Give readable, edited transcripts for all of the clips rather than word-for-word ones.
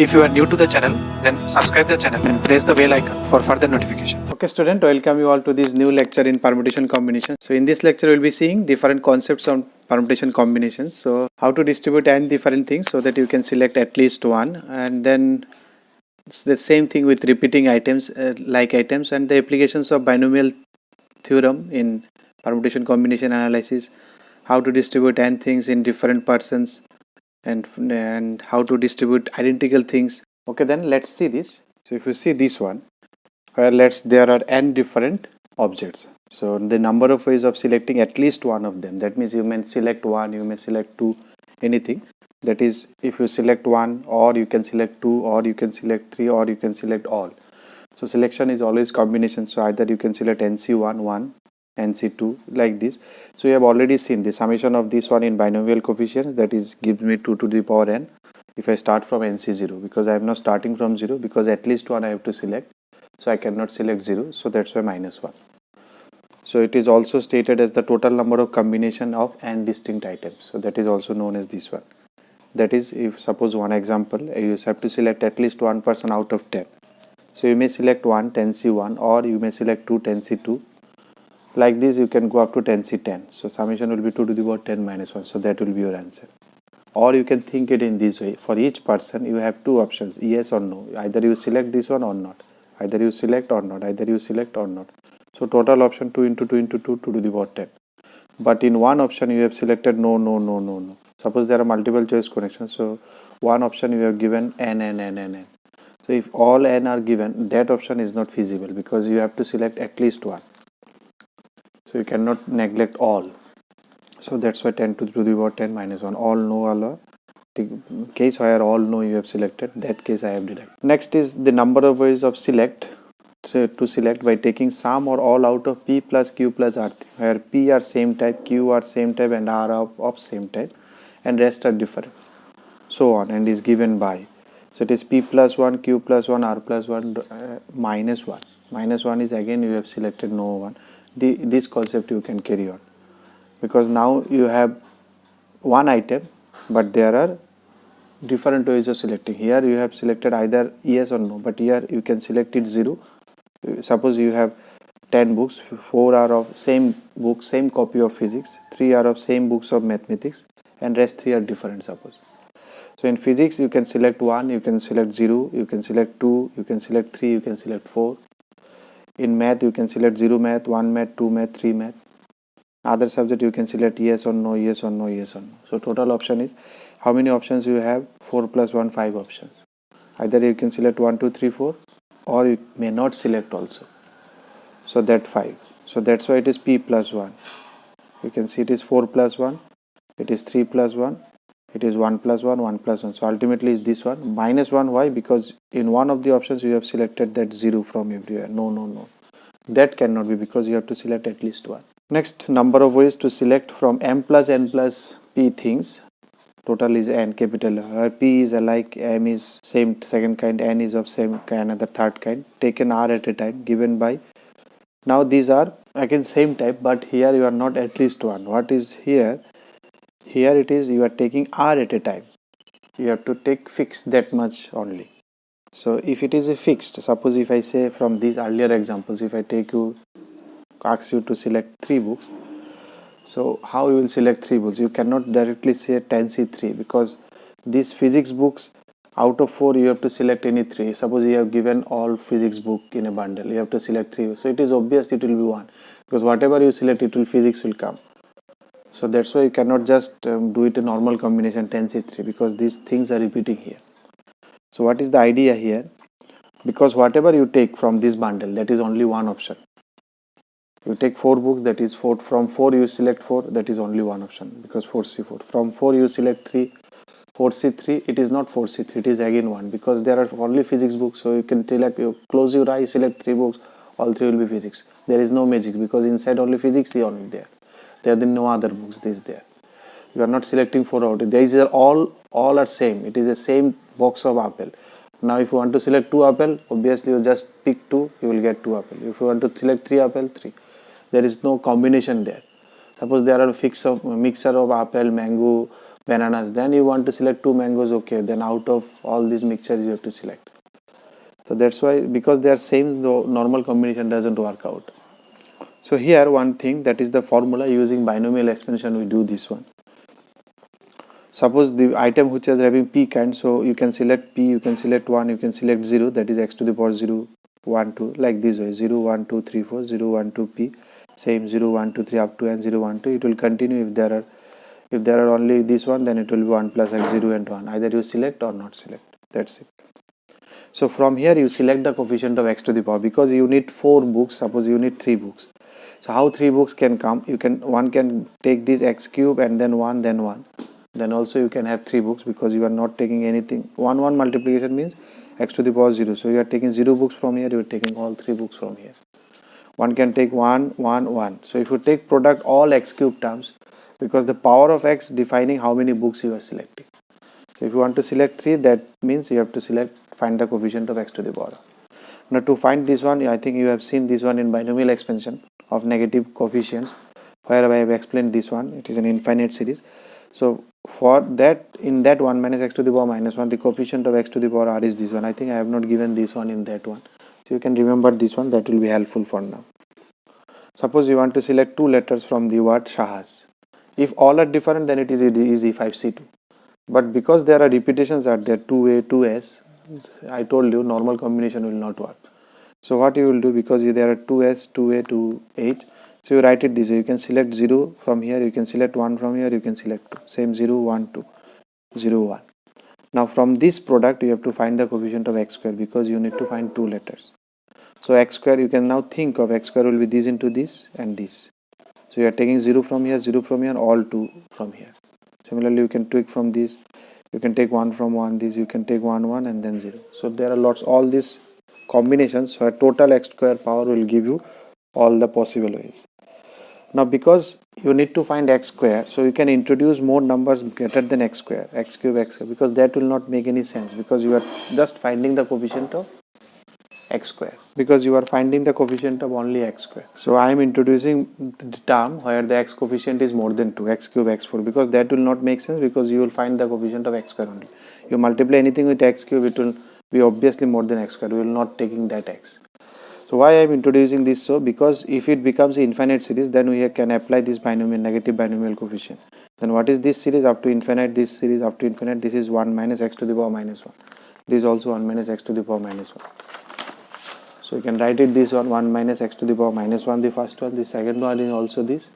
If you are new to the channel, then subscribe the channel and press the bell icon for further notification. Okay student, welcome you all to this new lecture in permutation combination. So in this lecture we will be seeing different concepts on permutation combinations. So how to distribute n different things so that you can select at least one, and then it's the same thing with repeating items, like items, and the applications of binomial theorem in permutation combination analysis, how to distribute n things in different persons, and how to distribute identical things. Okay, then let's see this. So if you see this one, where there are n different objects, so the number of ways of selecting at least one of them, that means you may select one, you may select two, anything. That is, if you select one, or you can select two, or you can select three, or you can select all. So selection is always combination, so either you can select nc1 1, nc2, like this. So we have already seen the summation of this one in binomial coefficients, that is gives me 2 to the power n if I start from nc0, because I am not starting from 0, because at least one I have to select, so I cannot select 0, so that's why -1. So it is also stated as the total number of combination of n distinct items, so that is also known as this one. That is, if suppose one example, you have to select at least one person out of 10, so you may select 1 10c1, or you may select 2 10c2. Like this you can go up to 10c10, so summation will be 2 to the power 10 minus 1, so that will be your answer. Or you can think it in this way: for each person you have two options, yes or no, either you select this one or not, either you select or not, either you select or not. So total option 2 into 2 into 2, 2 to the power 10. But in one option you have selected no, no, no, no, no. Suppose there are multiple choice connections, so one option you have given n, n, n, n, n. So if all n are given, that option is not feasible, because you have to select at least one. So you cannot neglect all. So that's why 10 to the power 10 minus 1. All no, all case where all no you have selected, that case I have deducted. Next is the number of ways of select. So to select by taking sum or all out of p plus q plus r3, where p are same type, q are same type, and r are of same type, and rest are different, so on, and is given by. So it is p plus 1, q plus 1, r plus 1, minus 1. Minus 1 is again you have selected no one. This concept you can carry on, because now you have one item, but there are different ways of selecting. Here you have selected either yes or no, but here you can select it 0. Suppose you have 10 books, 4 are of same book, same copy of physics, 3 are of same books of mathematics, and rest 3 are different, suppose. So in physics you can select 1, you can select 0, you can select 2, you can select 3, you can select 4. In math you can select 0 math, 1 math, 2 math, 3 math. Other subject you can select yes or no, yes or no, yes or no. So total option is, how many options you have? 4 plus 1, 5 options. Either you can select 1 2 3 4, or you may not select also, so that 5. So that's why it is p plus 1. You can see it is 4 plus 1, it is 3 plus 1, it is 1 plus 1, 1 plus 1. So ultimately is this one minus 1. Why? Because in one of the options you have selected that 0 from everywhere. No, no, no, that cannot be, because you have to select at least one. Next, number of ways to select from m plus n plus p things. Total is n, capital. P is alike, m is same second kind, n is of same kind, another third kind. Taken r at a time, given by. Now these are again same type, but here you are not at least one. What is here? Here it is you are taking r at a time. You have to take fixed that much only. So if it is a fixed, suppose if I say from these earlier examples, if I ask you to select 3 books, so how you will select 3 books? You cannot directly say 10c3, because these physics books, out of 4 you have to select any 3. Suppose you have given all physics book in a bundle, you have to select 3, so it is obvious it will be 1, because whatever you select, it will physics will come. So that's why you cannot just do it a normal combination 10c3, because these things are repeating here. So what is the idea here? Because whatever you take from this bundle, that is only one option. You take 4 books, that is 4. From 4 you select 4, that is only one option, because 4c4. From 4 you select 3, 4c3, it is not 4c3, it is again 1, because there are only physics books. So you can select, you close your eye, select 3 books, all 3 will be physics. There is no magic, because inside only physics is only there. There are no other books this there. You are not selecting 4 out. These are all are same. It is the same box of apple. Now if you want to select 2 apple, obviously you just pick 2, you will get 2 apple. If you want to select 3 apple, 3. There is no combination there. Suppose there are mixture of apple, mango, bananas, then you want to select 2 mangoes, okay, then out of all these mixtures you have to select. So that's why, because they are same, the normal combination doesn't work out. So here one thing, that is the formula using binomial expansion, we do this one. Suppose the item which is having p kind, so you can select p, you can select 1, you can select 0, that is x to the power 0, 1, 2, like this way, 0, 1, 2, 3, 4, 0, 1, 2, p, same 0, 1, 2, 3 up to and 0, 1, 2, it will continue. If there are only this one, then it will be 1 plus x, 0 and 1, either you select or not select, that's it. So from here you select the coefficient of x to the power, because you need 4 books, suppose you need 3 books. So how 3 books can come? One can take this x cube and then 1, then 1. Then also you can have 3 books, because you are not taking anything. 1 multiplication means x to the power 0. So you are taking 0 books from here, you are taking all 3 books from here. One can take 1, 1, 1. So if you take product all x cube terms, because the power of x defining how many books you are selecting. So if you want to select 3, that means you have to find the coefficient of x to the power. Now to find this one, I think you have seen this one in binomial expansion of negative coefficients, where I have explained this one. It is an infinite series. So for that, in that 1 minus x to the power minus 1, the coefficient of x to the power r is this one. I think I have not given this one in that one. So you can remember this one, that will be helpful for now. Suppose you want to select 2 letters from the word Shahaz. If all are different, then it is easy 5C2. But because there are repetitions are there, 2A, 2S, I told you normal combination will not work. So what you will do, because there are 2S, 2A, 2H, so you write it this way. You can select 0 from here, you can select 1 from here, you can select 2. Same 0, 1, 2, 0, 1. Now from this product, you have to find the coefficient of x square, because you need to find 2 letters. So x square, you can now think of x square will be this into this and this. So you are taking 0 from here, 0 from here, all 2 from here. Similarly, you can tweak from this. You can take 1 from 1, this, you can take 1, 1 and then 0. So there are lots, all these combinations where total x square power will give you all the possible ways. Now because you need to find x square, so you can introduce more numbers greater than x square, x cube, x square, because that will not make any sense, because you are just finding the coefficient of x square, because you are finding the coefficient of only x square. So I am introducing the term where the x coefficient is more than 2, x cube, x4, because that will not make sense, because you will find the coefficient of x square only. You multiply anything with x cube, it will be obviously more than x square. We will not taking that x. So why I am introducing this? So because if it becomes an infinite series, then we can apply this binomial, negative binomial coefficient. Then what is this series up to infinite? This series up to infinite, this is 1 minus x to the power minus 1. This is also 1 minus x to the power minus 1. So you can write it this one, 1 minus x to the power minus 1, the first one, the second one is also this,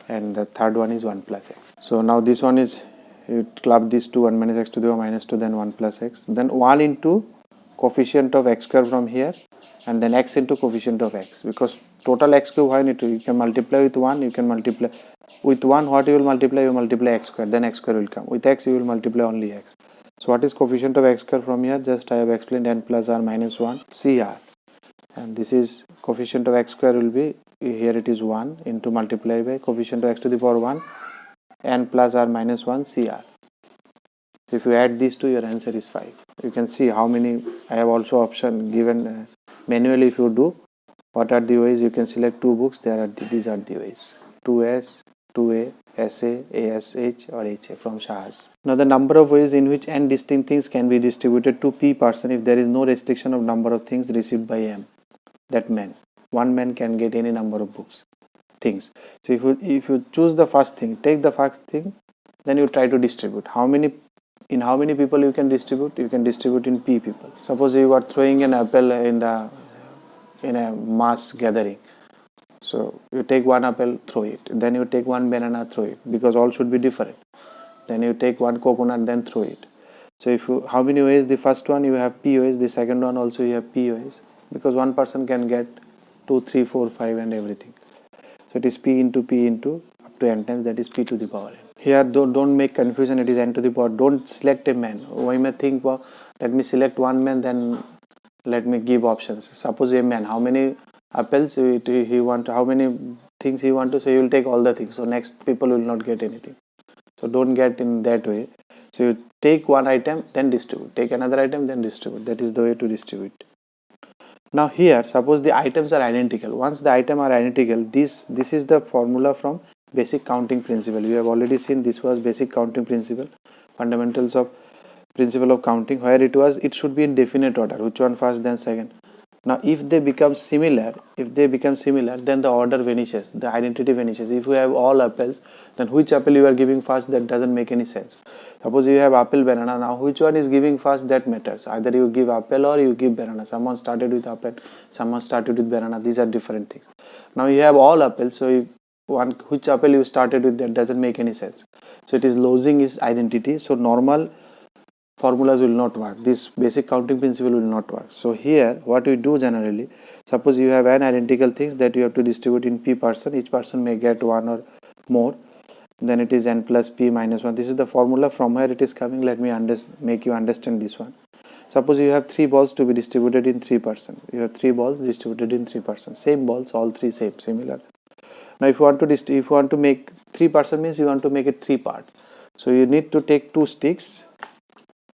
and the third one is 1 plus x. So now this one is, you club these two, 1 minus x to the power minus 2, then 1 plus x, then 1 into coefficient of x square from here, and then x into coefficient of x, because total x cube, why need to, you can multiply with 1, you can multiply with 1, what you will multiply, you multiply x square, then x square will come, with x you will multiply only x. So what is coefficient of x square from here? Just I have explained, n plus r minus 1 CR, and this is coefficient of x square will be, here it is 1 into multiply by coefficient of x to the power 1 n plus r minus 1 CR. So if you add these two, your answer is 5. You can see how many, I have also option given manually. If you do, what are the ways? You can select 2 books, these are the ways, 2S, 2A, SA, ASH or HA from Shahaz. Now the number of ways in which n distinct things can be distributed to p person if there is no restriction of number of things received by m, that man, one man can get any number of books, things. So if you choose the first thing, take the first thing, then you try to distribute. In how many people you can distribute? You can distribute in p people. Suppose you are throwing an apple in a mass gathering. So you take one apple, throw it. Then you take one banana, throw it, because all should be different. Then you take one coconut, then throw it. So how many ways? The first one you have p ways, the second one also you have p ways, because one person can get 2, 3, 4, 5 and everything. So it is p into up to n times, that is p to the power n. Here don't make confusion, it is n to the power. Don't select a man. We may think, well, let me select one man, then let me give options. Suppose a man, how many apples he want, how many things he want to, so he will take all the things. So next people will not get anything. So don't get in that way. So you take one item, then distribute. Take another item, then distribute. That is the way to distribute. Now here, suppose the items are identical. Once the items are identical, this is the formula from basic counting principle. We have already seen this was basic counting principle, fundamentals of principle of counting, where it should be in definite order, which one first then second. Now if they become similar, then the order vanishes, the identity vanishes. If you have all apples, then which apple you are giving first, that doesn't make any sense. Suppose you have apple, banana, now which one is giving first, that matters. Either you give apple or you give banana. Someone started with apple, someone started with banana. These are different things. Now you have all apples, so which apple you started with, that doesn't make any sense. So it is losing its identity. So normal formulas will not work. This basic counting principle will not work. So here what we do generally, suppose you have n identical things that you have to distribute in p person. Each person may get one or more. Then it is n plus p minus 1. This is the formula. From where it is coming, let me make you understand this one. Suppose you have 3 balls to be distributed in 3 person. You have 3 balls distributed in 3 person. Same balls, all 3 same, similar. Now if you want to make 3 person, means you want to make it 3 part. So you need to take 2 sticks.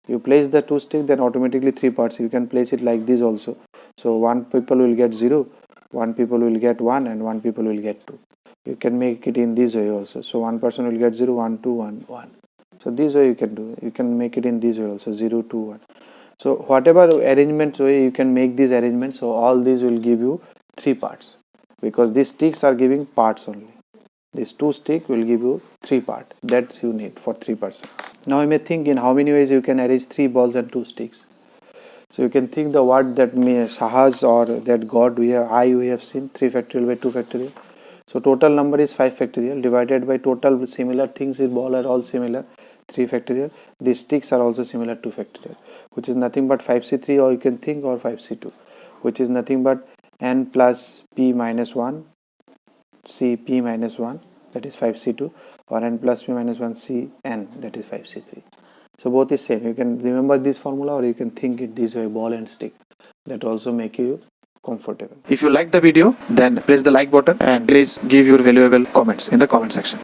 You place the 2 sticks, then automatically 3 parts. You can place it like this also. So one people will get 0, one people will get 1, and one people will get 2. You can make it in this way also. So one person will get 0, 1, 2, 1, 1. So this way you can do. You can make it in this way also, 0, 2, 1. So whatever arrangements way you can make these arrangements. So all these will give you 3 parts, because these sticks are giving parts only. These 2 sticks will give you 3 parts. That's you need for 3 person. Now you may think in how many ways you can arrange 3 balls and 2 sticks. So you can think the word that Sahas or that God we have seen 3 factorial by 2 factorial. So total number is 5 factorial divided by total similar things in ball are all similar, 3 factorial. These sticks are also similar, 2 factorial, which is nothing but 5c3, or you can think, or 5c2, which is nothing but n plus p minus 1 c p minus 1, that is 5c2, or n plus p minus 1 c n, that is 5c3. So both is same. You can remember this formula, or you can think it this way, ball and stick. That also make you comfortable. If you like the video, then press the like button and please give your valuable comments in the comment section.